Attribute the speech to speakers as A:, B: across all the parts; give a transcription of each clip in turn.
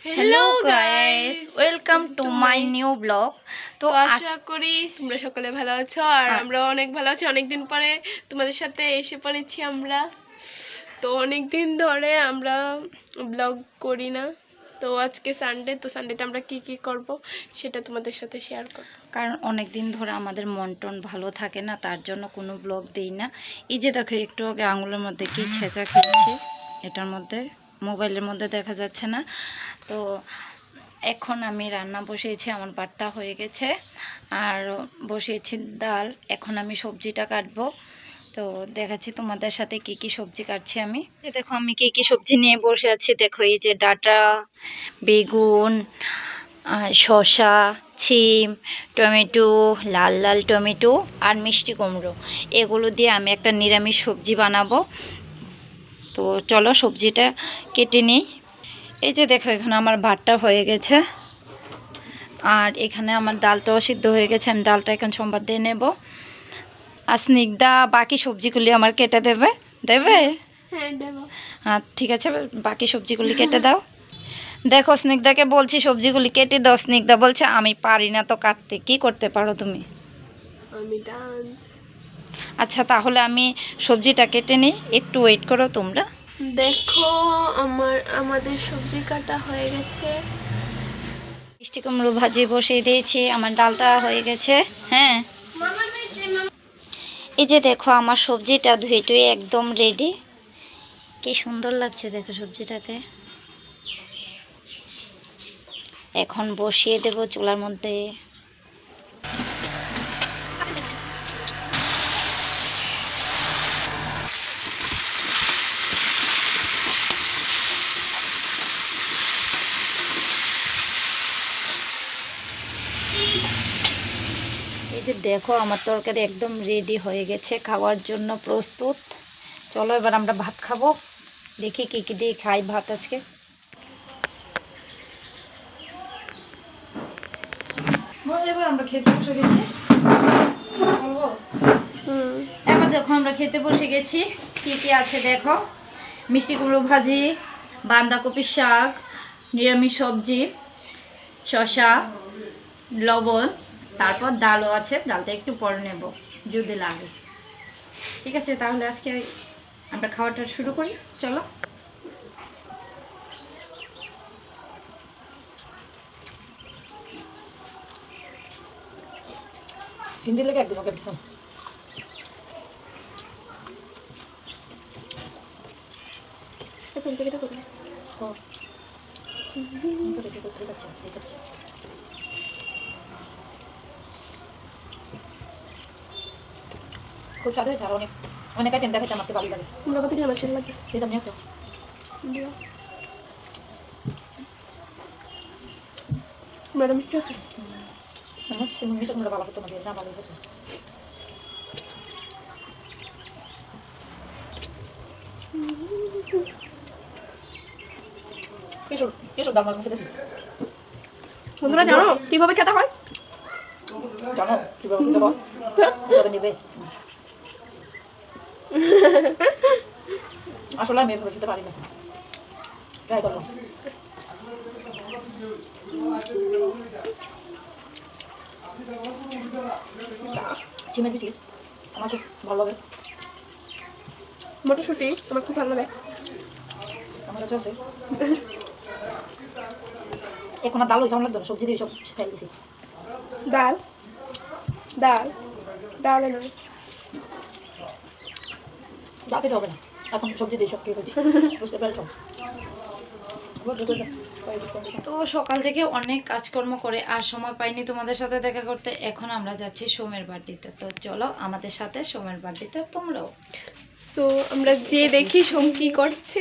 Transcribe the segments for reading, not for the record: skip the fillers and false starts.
A: Hello guys, welcome to my new blog.
B: তো আশা করি তোমরা সকলে ভালো আছো আর আমরা অনেক ভালো আছি। অনেকদিন পরে তোমাদের সাথে এসে পড়েছি আমরা। তো অনেক দিন ধরে আমরা ব্লগ করি না। তো আজকে সানডে, তো সানডেতে আমরা কি কি করব সেটা তোমাদের সাথে শেয়ার করব।
A: কারণ অনেক দিন ধরে আমাদের মন টন ভালো থাকে না, তার জন্য কোনো ব্লগ দিই না। এই যে দেখো, একটু আগে আঙুলের মধ্যে কি ছেঁচা খেয়েছি, এটার মধ্যে মোবাইলের মধ্যে দেখা যাচ্ছে না। তো এখন আমি রান্না বসিয়েছি, আমার ভাতটা হয়ে গেছে আর বসিয়েছি ডাল। এখন আমি সবজিটা কাটবো, তো দেখাচ্ছি তোমাদের সাথে কি কি সবজি কাটছি আমি। দেখো আমি কি কি সবজি নিয়ে বসে আছি। দেখো এই যে ডাঁটা, বেগুন, শসা, ছিম, টমেটো, লাল লাল টমেটো আর মিষ্টি কুমড়ো, এগুলো দিয়ে আমি একটা নিরামিষ সবজি বানাবো। তো চলো সবজিটা কেটে নিই। এই যে দেখো, এখানে আমার ভাতটা হয়ে গেছে আর এখানে আমার ডালটাও সিদ্ধ হয়ে গেছে। আমি ডালটা এখন সম্বাদ দিয়ে নেব। আর স্নিগ্ধা বাকি সবজিগুলি আমার কেটে দেবে।
B: হ্যাঁ দেব।
A: ঠিক আছে, বাকি সবজিগুলি কেটে দাও। দেখো স্নিগ্ধাকে বলছি সবজিগুলি কেটে দাও, স্নিগ্ধা বলছে আমি পারি না তো কাটতে। কি করতে পারো তুমি?
B: আমি ডান্স।
A: আচ্ছা তাহলে আমি সবজিটা কেটে নিই, একটু ওয়েট করো তোমরা।
B: দেখো আমাদের সবজি কাটা হয়ে গেছে।
A: মিষ্টি কুমড়ো ভাজি বসিয়ে দিয়েছি, আমার ডালটা হয়ে গেছে। হ্যাঁ, এই যে দেখো আমার সবজিটা ধুয়ে টুয়ে একদম রেডি। কি সুন্দর লাগছে দেখো সবজিটাকে। এখন বসিয়ে দেব চুলার মধ্যে। এই যে দেখো আমার তরকারি একদম রেডি হয়ে গেছে, খাওয়ার জন্য প্রস্তুত। চলো এবার আমরা ভাত খাবো। দেখি কি কি দিয়ে খাই ভাত আজকে। এবার আমরা খেতে বসে গেছি। এবার দেখো আমরা খেতে বসে গেছি। কি কি আছে দেখো, মিষ্টি কুমড়ো ভাজি, বাঁধাকপির শাক, নিরামিষ সবজি, শসা, লবণ, তারপর ডালও আছে। ডালটা একটু পরে নেব যদি লাগে। ঠিক আছে, তাহলে আজকে আমরা খাওয়াটা শুরু করি। চলো। হিন্দি লেগে একদম ওকে দিতাম। খুব স্বাদ হয়েছে আর অনেক অনেক আইটেম দেখাইতে আমাকে ভালো লাগে।
B: তোমরা কত দিয়ে আমার সেল লাগে
A: দিতাম নিয়ে তো
B: ম্যাডাম কি আছে?
A: আমার সিমন মিশন আমরা ভালো করতে না দিয়ে না ভালো হয়েছে। কিশোর দাম খেতে
B: বন্ধুরা জানো কিভাবে খেতে হয়?
A: জানো কিভাবে খেতে হয়? কিভাবে নেবে? আসলে আমি এভাবে খেতে পারি না, ট্রাই করলাম। চিমের বেশি আমার খুব ভালো লাগে।
B: মটরশুঁটি আমার খুব ভালো লাগে।
A: আমার কাছে আছে। এখন আর ডালও কেমন লাগতো না, সবজি দিয়ে সব খাই দিয়েছি।
B: ডাল ডাল ডাল নয়,
A: ডাল খেতে হবে না, এখন সবজি দিয়ে সব খেয়ে ফেলছি। বুঝতে পেরেছো? তো সকাল থেকে অনেক কাজকর্ম করে আর সময় পাইনি তোমাদের সাথে দেখা করতে। এখন আমরা যাচ্ছি সোমের বাড়িতে। তো চলো আমাদের সাথে সোমের বাড়িতে তোমরাও।
B: তো আমরা যে দেখি সোম কি করছে।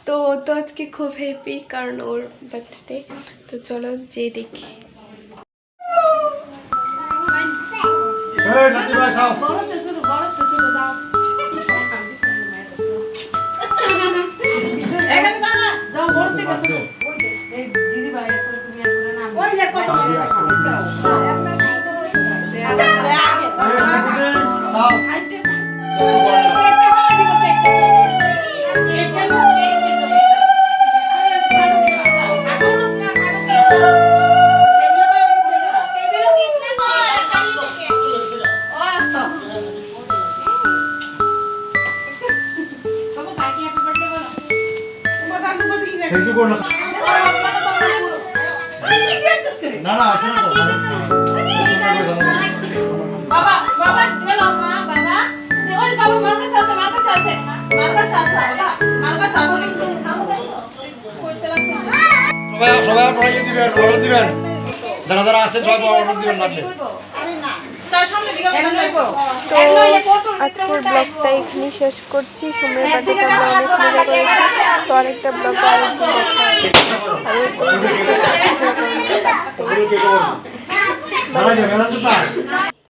B: তো তো আজকে খুব হ্যাপি কারণ ওর বার্থডে। তো চলো যে দেখি।
C: একটু করো না। না না আসে না তো
A: বাবা বাবা গেল মা বাবা যে ওই বাবা মার কাছে আছে বাবা মার কাছে আছে কইতে লাগবে
C: সবাই অর্ডার দিবেন যারা যারা আছেন সবাই অর্ডার দিবেন না আপনি
A: তার সামনে দিকে
B: তো আজকের ব্লগটা এখানেই শেষ করছি। সময়ের বাড়িতে আমরা অনেক মজা করেছি। তো আরেকটা ব্লগে আরেকদিন দেখা হবে। আর ওই তো
C: দাঁড়াই যাবে